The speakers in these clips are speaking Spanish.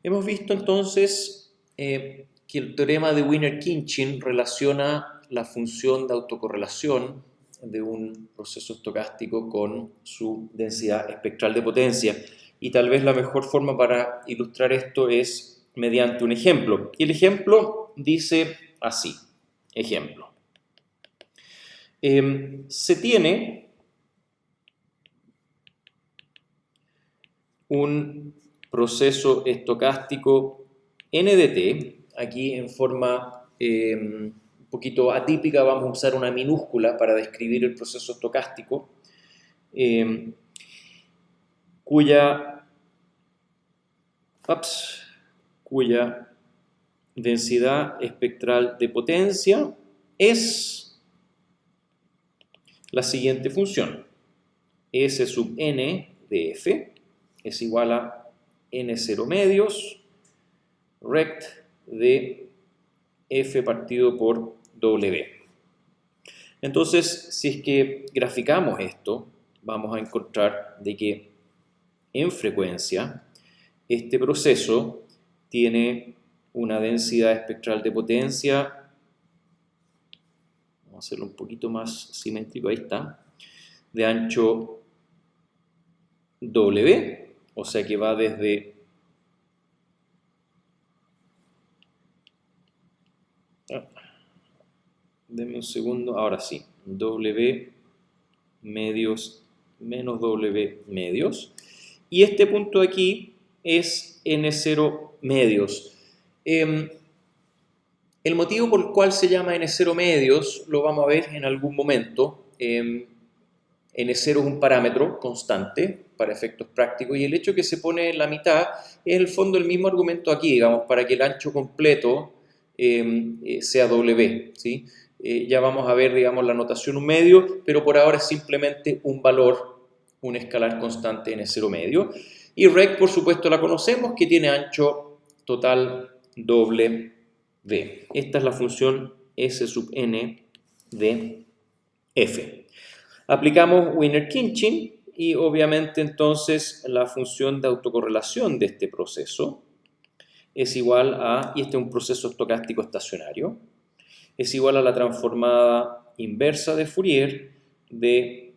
Hemos visto entonces que el teorema de Wiener-Khinchin relaciona la función de autocorrelación de un proceso estocástico con su densidad espectral de potencia. Y tal vez la mejor forma para ilustrar esto es mediante un ejemplo. Y el ejemplo dice así, ejemplo. Se tiene un proceso estocástico NDT, aquí en forma un poquito atípica vamos a usar una minúscula para describir el proceso estocástico, cuya densidad espectral de potencia es la siguiente función. S sub n de f es igual a n0 medios rect de f partido por w. Entonces, si es que graficamos esto, vamos a encontrar de que en frecuencia este proceso tiene una densidad espectral de potencia, vamos a hacerlo un poquito más simétrico, ahí está, de ancho W, o sea que va desde denme un segundo, ahora sí, W medios menos W medios, y este punto de aquí es N0 medios. El motivo por el cual se llama N0 medios lo vamos a ver en algún momento. N0 es un parámetro constante para efectos prácticos y el hecho que se pone en la mitad es en el fondo el mismo argumento aquí, digamos, para que el ancho completo sea W, ¿sí? Ya vamos a ver, digamos, la notación un medio, pero por ahora es simplemente un valor, un escalar constante N0 medio. Y rect, por supuesto, la conocemos, que tiene ancho total W. Esta es la función S sub n de f. Aplicamos Wiener-Khinchin y obviamente entonces la función de autocorrelación de este proceso es igual a, y este es un proceso estocástico estacionario, es igual a la transformada inversa de Fourier de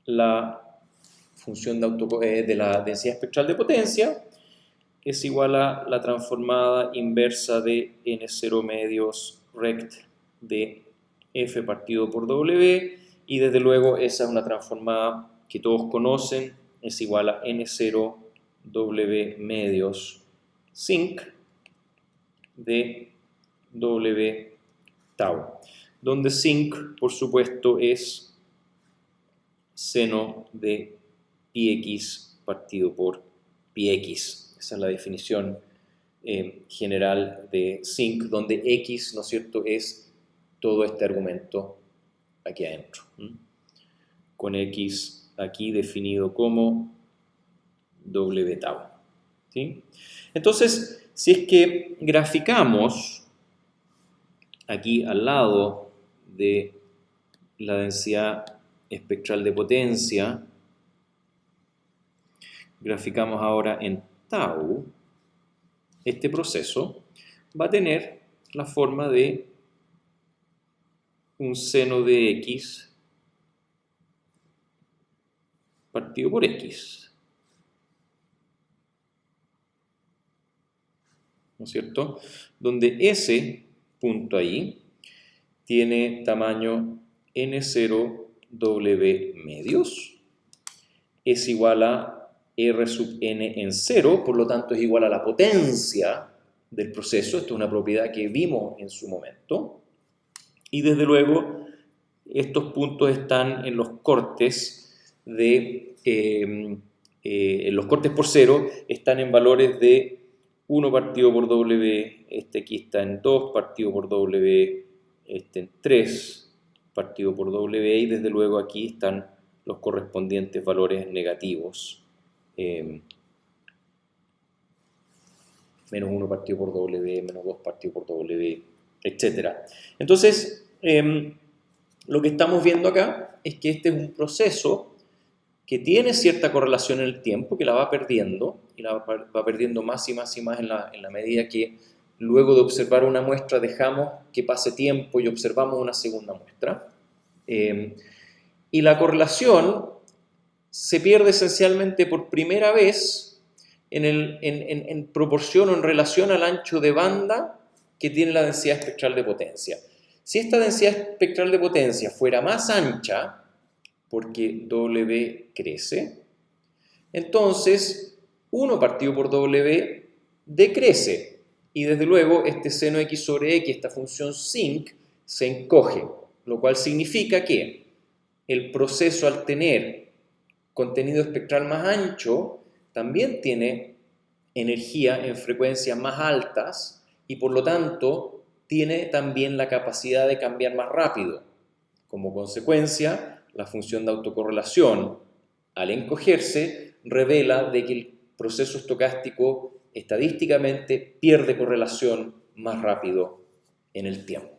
la función de la densidad espectral de potencia, es igual a la transformada inversa de n0 medios rect de f partido por w, y desde luego esa es una transformada que todos conocen, es igual a n0 w medios sinc de w tau, donde sinc por supuesto es seno de πx partido por πx. Esa es la definición general de sinc, donde x, ¿no es cierto?, es todo este argumento aquí adentro, con x aquí definido como w tau, ¿sí? Entonces, si es que graficamos aquí al lado de la densidad espectral de potencia, graficamos ahora en tau, este proceso va a tener la forma de un seno de x partido por x, ¿no es cierto? Donde ese punto ahí tiene tamaño n0 w medios, es igual a R sub n en 0, por lo tanto es igual a la potencia del proceso. Esto es una propiedad que vimos en su momento. Y desde luego, estos puntos están en los cortes los cortes por 0 están en valores de 1 partido por W, este aquí está en 2 partido por W, este en 3 partido por W, y desde luego aquí están los correspondientes valores negativos. Menos 1 partido por W, menos 2 partido por W, etc. Entonces, lo que estamos viendo acá es que este es un proceso que tiene cierta correlación en el tiempo, que la va perdiendo, y la va perdiendo más y más y más en la medida que luego de observar una muestra dejamos que pase tiempo y observamos una segunda muestra. Y la correlación se pierde esencialmente por primera vez en proporción o en relación al ancho de banda que tiene la densidad espectral de potencia. Si esta densidad espectral de potencia fuera más ancha, porque W crece, entonces 1 partido por W decrece, y desde luego este seno x sobre x, esta función sinc, se encoge, lo cual significa que el proceso, al tener contenido espectral más ancho, también tiene energía en frecuencias más altas y por lo tanto tiene también la capacidad de cambiar más rápido. Como consecuencia, la función de autocorrelación, al encogerse, revela de que el proceso estocástico estadísticamente pierde correlación más rápido en el tiempo.